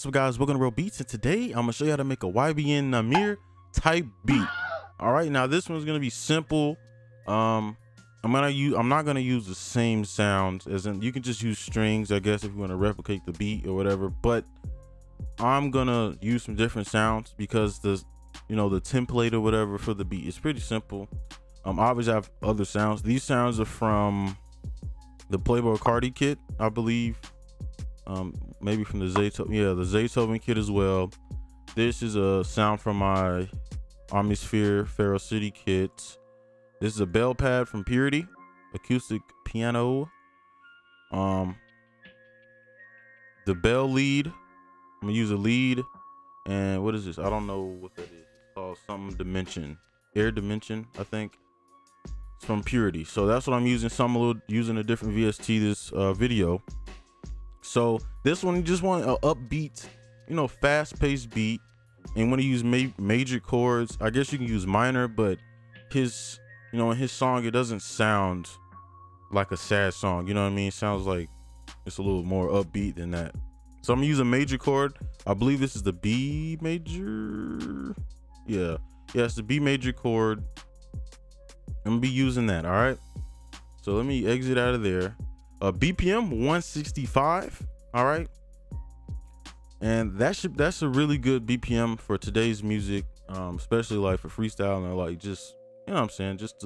up, guys? Welcome to Real Beats, and today I'm gonna show you how to make a YBN Nahmir type beat. All right, now this one's gonna be simple. I'm not gonna use the same sounds as in, you can just use strings, I guess, if you want to replicate the beat or whatever, but I'm gonna use some different sounds because the template or whatever for the beat is pretty simple. Obviously I have other sounds. These sounds are from the Playboy Cardi kit, I believe. Maybe from the Zaytoven kit as well. This is a sound from my Omnisphere Pharaoh City kit. This is a bell pad from Purity acoustic piano. The bell lead, I'm gonna use a lead. And what is this? I don't know what that is. It's called something dimension, air dimension, I think. It's from Purity, so that's what I'm using. So I'm using a different VST this video. So this one, you just want an upbeat, fast-paced beat, and when you use major chords, I guess you can use minor, but his, in his song, it doesn't sound like a sad song. You know what I mean? It sounds like it's a little more upbeat than that. So I'm gonna use a major chord. I believe this is the B major. Yeah, it's the B major chord. I'm gonna be using that. All right. So let me exit out of there. BPM 165. All right, and that's a really good BPM for today's music, especially like for freestyle and like just, what I'm saying, just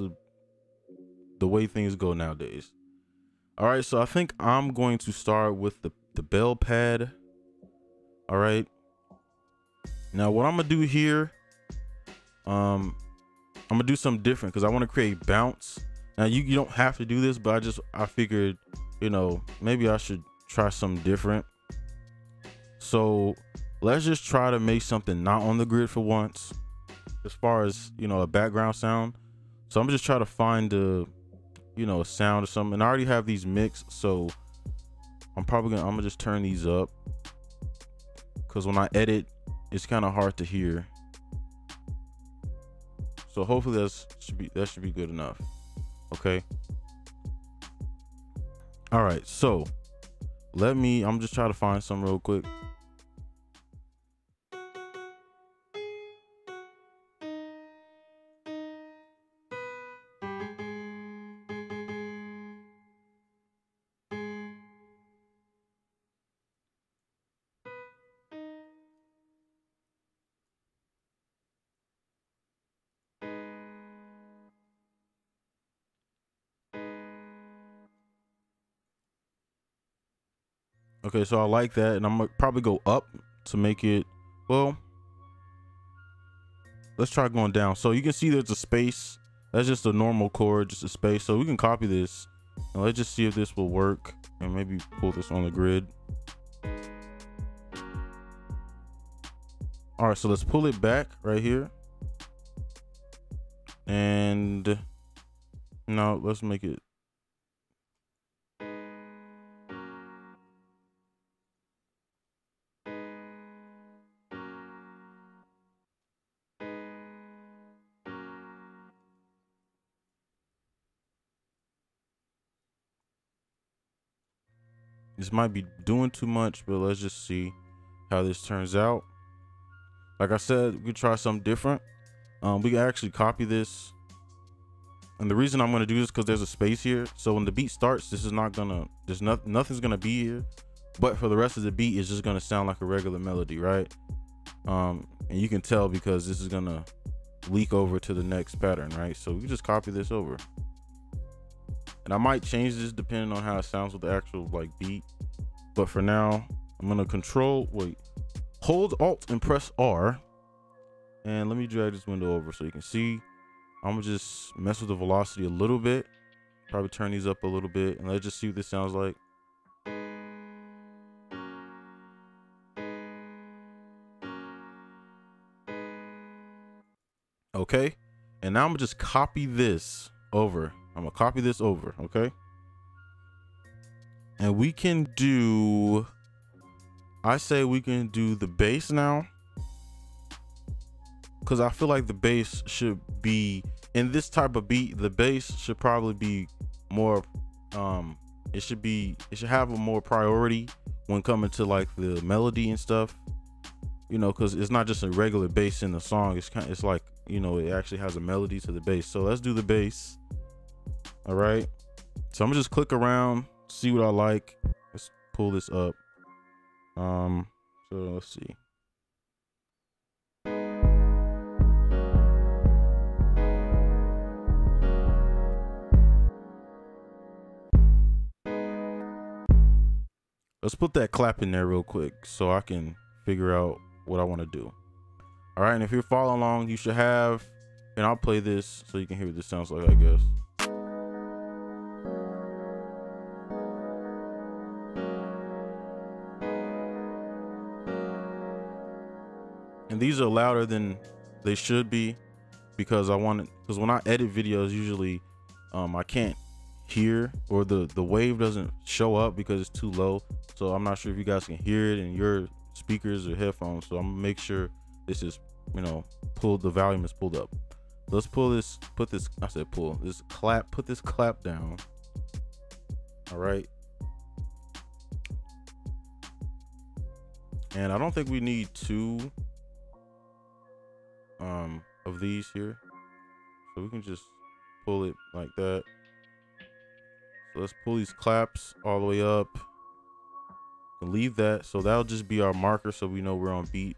the way things go nowadays. All right, so I think I'm going to start with the bell pad. All right, now what I'm gonna do here, I'm gonna do something different because I want to create bounce. Now you don't have to do this, but I figured, maybe I should try something different. So let's just try to make something not on the grid for once, as far as a background sound. So I'm just trying to find a sound or something, and I already have these mixed, so I'm gonna just turn these up because when I edit, it's kind of hard to hear. So hopefully that should be good enough. Okay. All right, so I'm just trying to find some real quick. Okay, so I like that, and I'm gonna probably go up to make it, well, let's try going down. So you can see there's a space. That's just a normal chord, just a space. So we can copy this, and let's just see if this will work, and maybe pull this on the grid. All right, so let's pull it back right here. And now let's make it. This might be doing too much, but let's just see how this turns out. Like I said, we could try something different. We can actually copy this. And the reason I'm going to do this because there's a space here. So when the beat starts, this is not gonna, nothing's gonna be here. But for the rest of the beat, it's just gonna sound like a regular melody, right? And you can tell because this is gonna leak over to the next pattern, right? So we just copy this over. And I might change this depending on how it sounds with the actual beat. But for now, I'm gonna hold Alt and press R. And let me drag this window over so you can see. I'm gonna just mess with the velocity a little bit. Probably turn these up a little bit, and let's just see what this sounds like. Okay, and now I'm gonna just copy this over. Okay, and we can do, I say we can do the bass now, because I feel like the bass should be, in this type of beat, the bass should probably be more, it should have a more priority when coming to like the melody and stuff. you know, because it's not just a regular bass in the song. It's like, you know, it actually has a melody to the bass. So let's do the bass. All right, so I'm gonna just click around, see what I like. Let's pull this up. So let's see. Let's put that clap in there real quick so I can figure out what I want to do. All right, and if you're following along, you should have, and I'll play this so you can hear what this sounds like, I guess. And these are louder than they should be because because when I edit videos, usually I can't hear, or the wave doesn't show up because it's too low. So I'm not sure if you guys can hear it in your speakers or headphones. So I'm gonna make sure this is, you know, the volume is pulled up. Let's put this clap down. All right. And I don't think we need two of these here. So we can just pull it like that. So let's pull these claps all the way up and leave that. So that'll just be our marker so we know we're on beat.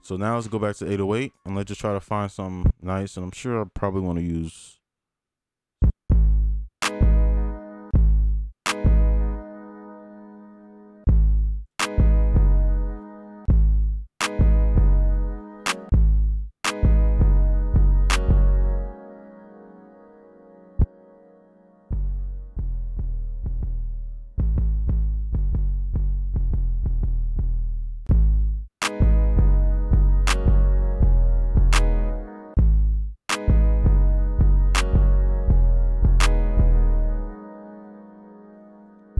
So now let's go back to 808 and let's just try to find something nice. And I'm sure I probably want to use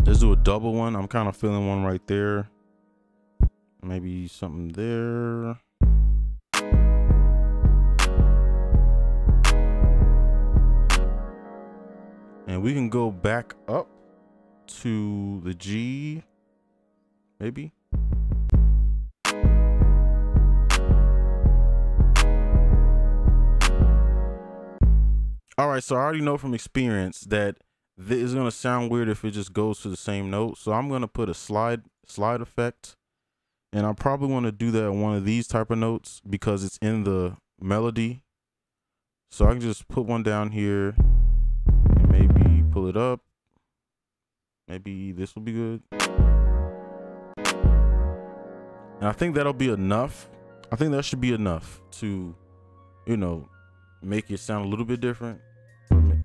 let's do a double one. I'm kind of feeling one right there. Maybe something there. And we can go back up to the G, maybe. All right, so I already know from experience that it's gonna sound weird if it just goes to the same note. So I'm gonna put a slide effect, and I probably want to do that on one of these type of notes because it's in the melody. So I can just put one down here and maybe pull it up. Maybe this will be good. And I think that'll be enough. I think that should be enough to, you know, make it sound a little bit different.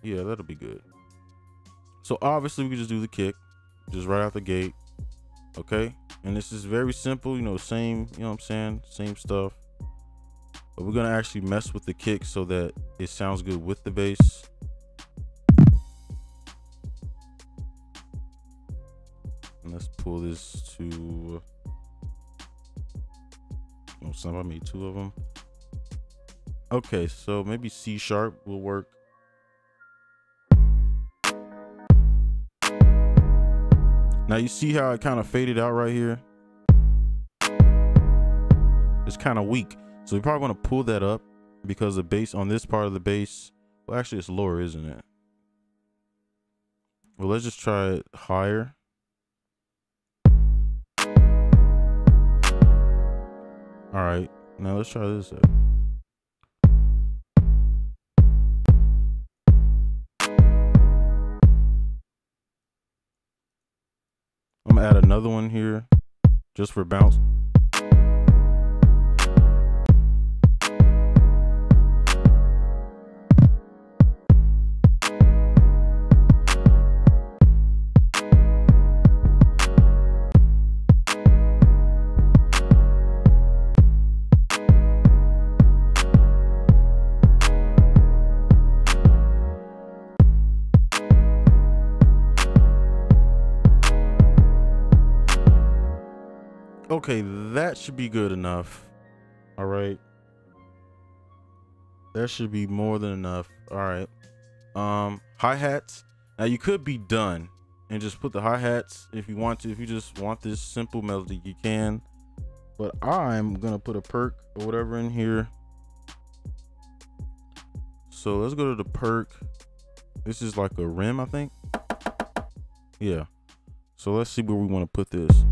Yeah, that'll be good. So obviously we can just do the kick just right out the gate. Okay, and this is very simple, you know, same, you know what I'm saying, same stuff, but we're gonna actually mess with the kick so that it sounds good with the bass. And let's pull this to, oh snap, I made two of them. Okay, so maybe C sharp will work. Now you see how it kind of faded out right here? It's kind of weak. So we probably want to pull that up because the bass on this part of the bass, well, actually it's lower, isn't it? Well, let's just try it higher. All right, now let's try this out. I'm gonna add another one here just for bounce. Okay, that should be good enough. All right, that should be more than enough. All right, hi-hats. Now you could be done and just put the hi-hats if you want to. If you just want this simple melody, you can. but I'm gonna put a perk or whatever in here. So let's go to the perk. This is like a rim, I think. Yeah. So let's see where we want to put this.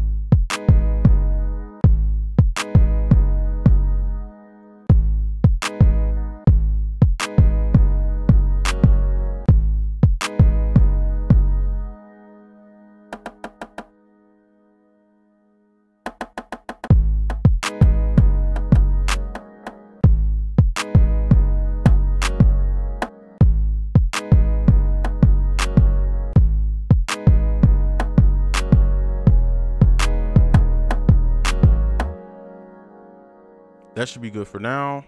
That should be good for now.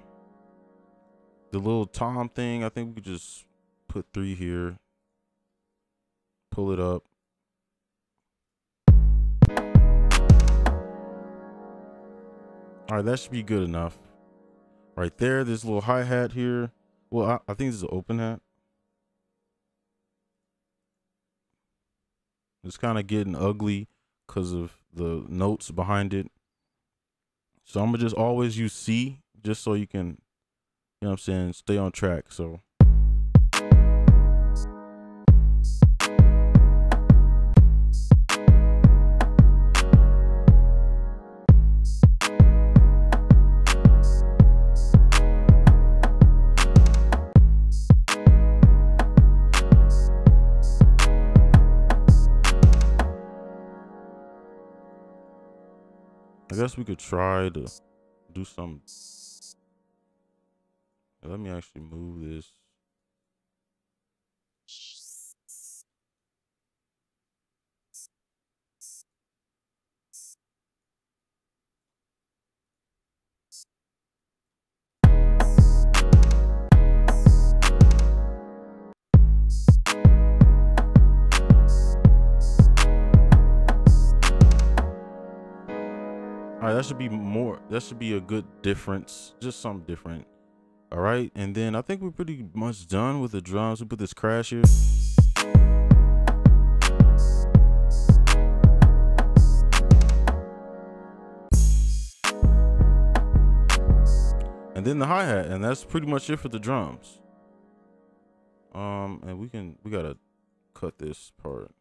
The little tom thing, I think we could just put 3 here. Pull it up. All right, that should be good enough. Right there, this little hi-hat here. Well, I think this is an open hat. It's kind of getting ugly because of the notes behind it. So I'm gonna just always use C just so you can, you know what I'm saying, stay on track. So I guess we could try to do some. Let me actually move this. All right, that should be more. That should be a good difference. Just something different. All right, and then I think we're pretty much done with the drums. We put this crash here. And then the hi-hat, and that's pretty much it for the drums. And we gotta cut this part.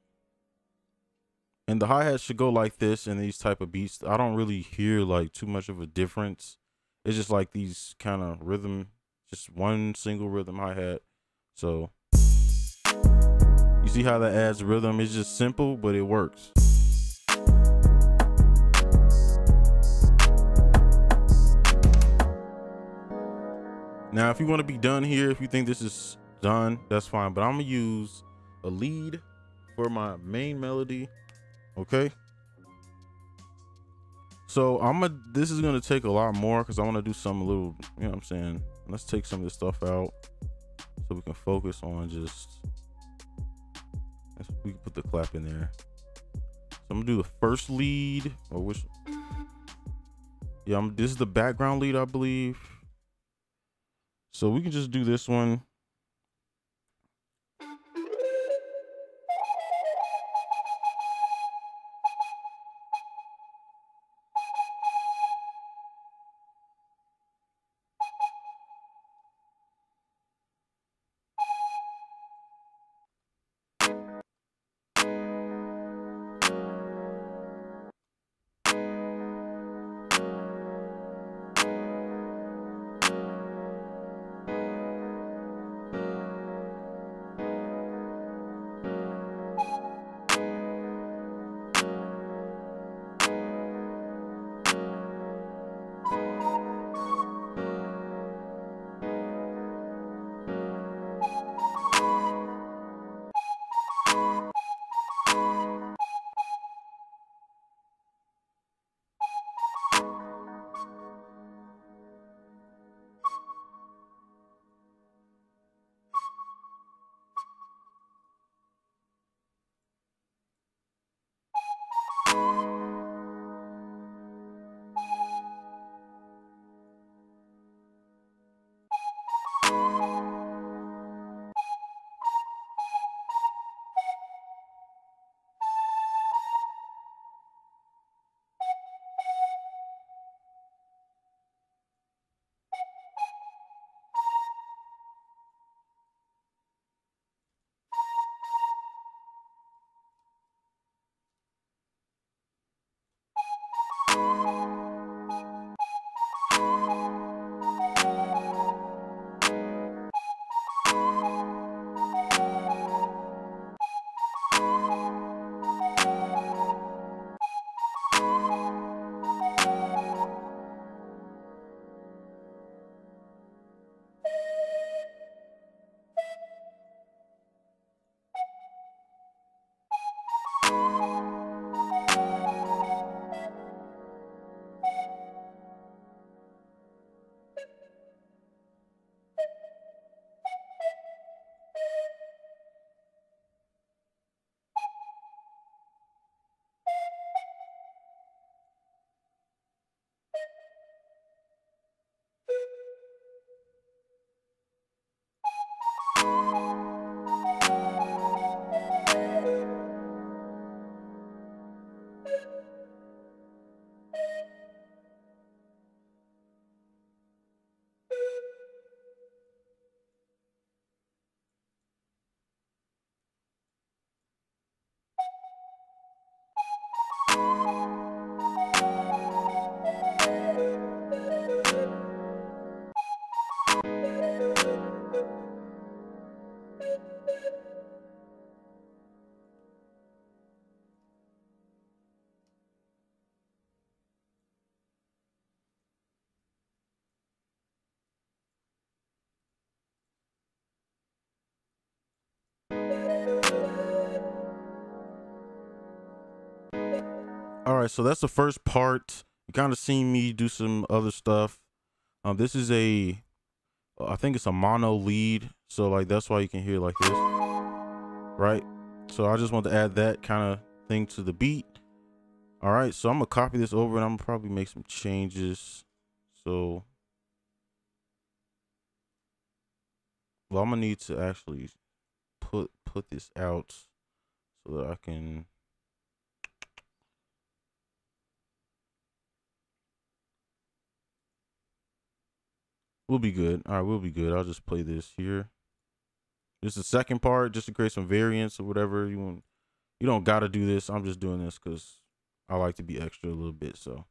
And the hi-hat should go like this in these type of beats. I don't really hear like too much of a difference. It's just like these kind of rhythm, just one single rhythm hi-hat. So you see how that adds rhythm? It's just simple, but it works. Now, if you want to be done here, if you think this is done, that's fine. But I'm gonna use a lead for my main melody. Okay. So this is gonna take a lot more because I want to do some little, you know what I'm saying? Let's take some of this stuff out so we can focus on just, we can put the clap in there. So I'm gonna do the first lead, or which, yeah, this is the background lead, I believe. So we can just do this one. All right, so that's the first part. You kind of seen me do some other stuff. This is a, I think it's a mono lead. So like, that's why you can hear like this, right? So I just want to add that kind of thing to the beat. All right, so I'm gonna copy this over and I'm gonna probably make some changes. So, well, I'm gonna need to actually put this out so that I can. We'll be good. All right, we'll be good. I'll just play this here. This is the second part, just to create some variance or whatever you want. You don't gotta do this. I'm just doing this because I like to be extra a little bit. So.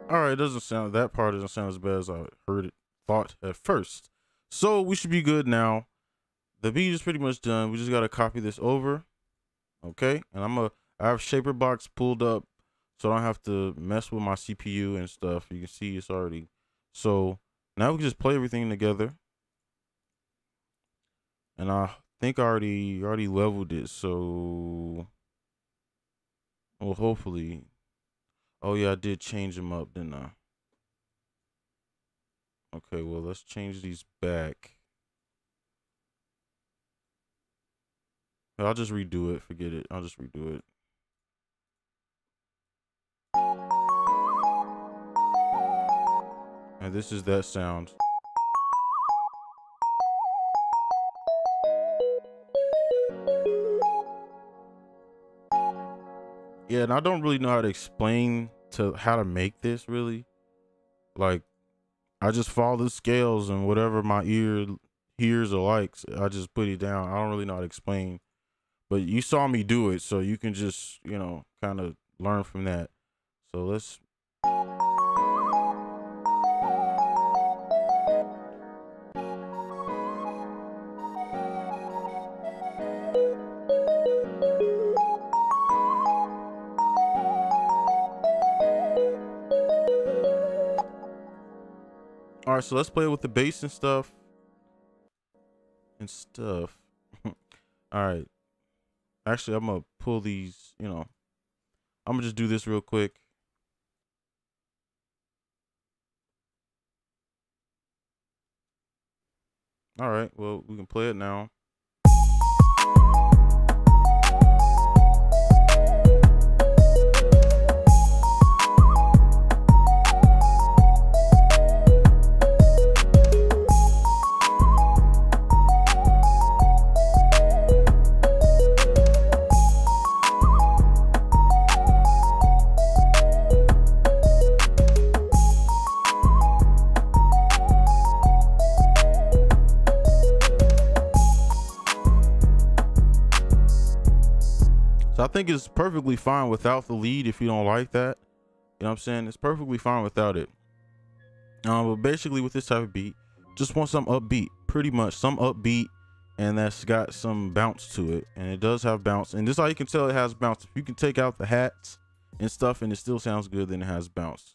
All right, it doesn't sound, that part doesn't sound as bad as I thought at first. So we should be good now. The beat is pretty much done. We just got to copy this over. Okay. And I have Shaper Box pulled up so I don't have to mess with my CPU and stuff. You can see it's already. So now we can just play everything together. And I think I already leveled it. So, well, hopefully. Oh yeah, I did change them up, didn't I? Okay, well, let's change these back. I'll just redo it. Forget it. I'll just redo it. And this is that sound. Yeah, and I don't really know how to explain how to make this really. Like, I just follow the scales and whatever my ear hears or likes, I just put it down. I don't really know how to explain. But you saw me do it, so you can just, you know, kind of learn from that. So let's. All right, so let's play with the bass and stuff. All right. Actually, I'm gonna pull these, you know, I'm gonna just do this real quick. All right, well, we can play it now. So I think it's perfectly fine without the lead if you don't like that. You know what I'm saying? It's perfectly fine without it. But basically with this type of beat, just want some upbeat, pretty much some upbeat, and that's got some bounce to it. And it does have bounce, and this is how you can tell it has bounce. If you can take out the hats and stuff and it still sounds good, then it has bounce.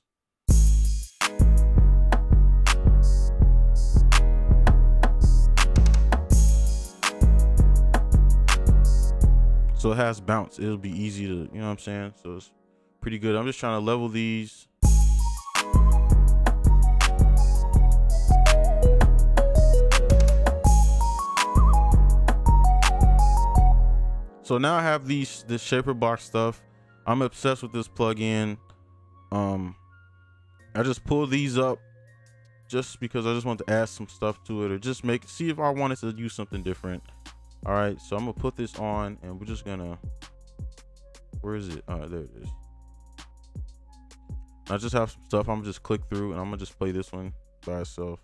So it has bounce. It'll be easy to, you know what I'm saying? So it's pretty good. I'm just trying to level these. So now I have this shaper box stuff. I'm obsessed with this plugin. I just pull these up just because I just want to add some stuff to it, or just see if I wanted to use something different. All right, so I'm gonna put this on, and we're just gonna, where is it? All right, there it is. I just have some stuff I'm gonna just click through, and I'm gonna just play this one by itself.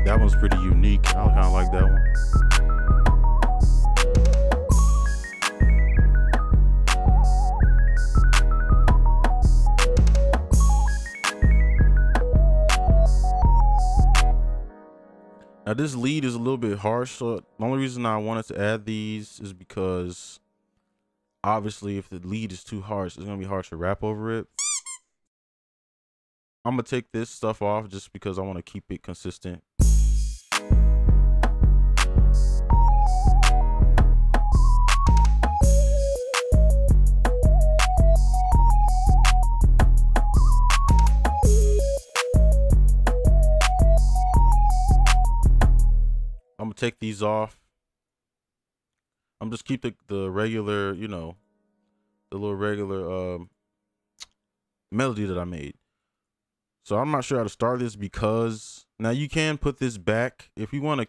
That one's pretty unique. I kind of like that one. Now this lead is a little bit harsh, so the only reason I wanted to add these is because obviously if the lead is too harsh, it's gonna be harsh to rap over it. I'm gonna take this stuff off just because I want to keep it consistent. I'm gonna take these off. I'm just keep the regular, you know, the little regular melody that I made. So I'm not sure how to start this, because now you can put this back if you want to.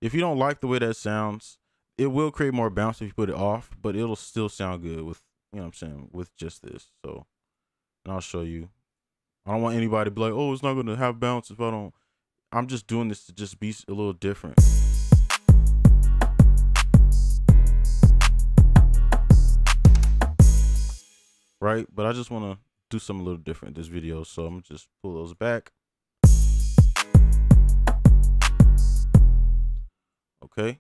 If you don't like the way that sounds, it will create more bounce if you put it off, but it'll still sound good with, you know what I'm saying, with just this. So, and I'll show you. I don't want anybody to be like, oh, it's not going to have bounce if I don't. I'm just doing this to just be a little different. Right? But I just want to do something a little different in this video, so I'm gonna just pull those back. Okay.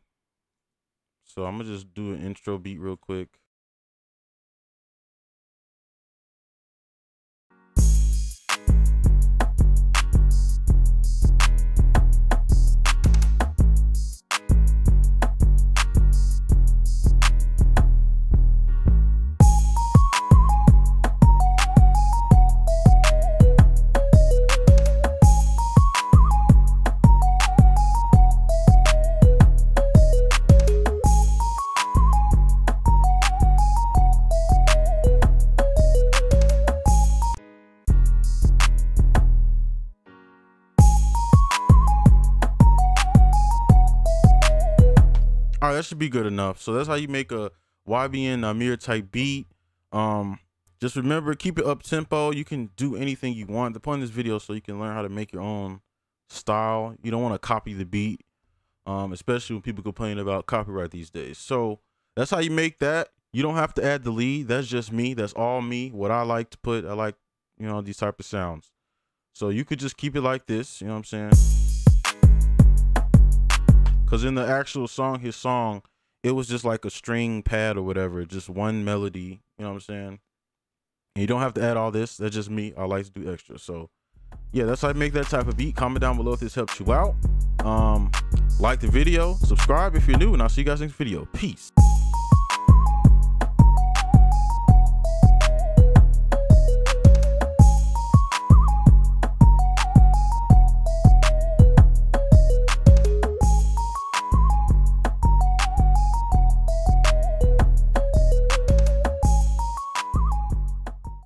So I'm gonna just do an intro beat real quick. All right, that should be good enough. So that's how you make a YBN Nahmir type beat. Just remember, keep it up tempo. You can do anything you want. The point of this video is so you can learn how to make your own style. You don't want to copy the beat, especially when people complain about copyright these days. So that's how you make that. You don't have to add the lead. That's just me. That's all me. What I like to put. I like, you know, these type of sounds. So you could just keep it like this. You know what I'm saying? Because in the actual song, his song, it was just like a string pad or whatever, just one melody. You know what I'm saying? And you don't have to add all this. That's just me. I like to do extra. So yeah, that's how I make that type of beat. Comment down below if this helps you out. Like the video, subscribe if you're new, and I'll see you guys next video. Peace.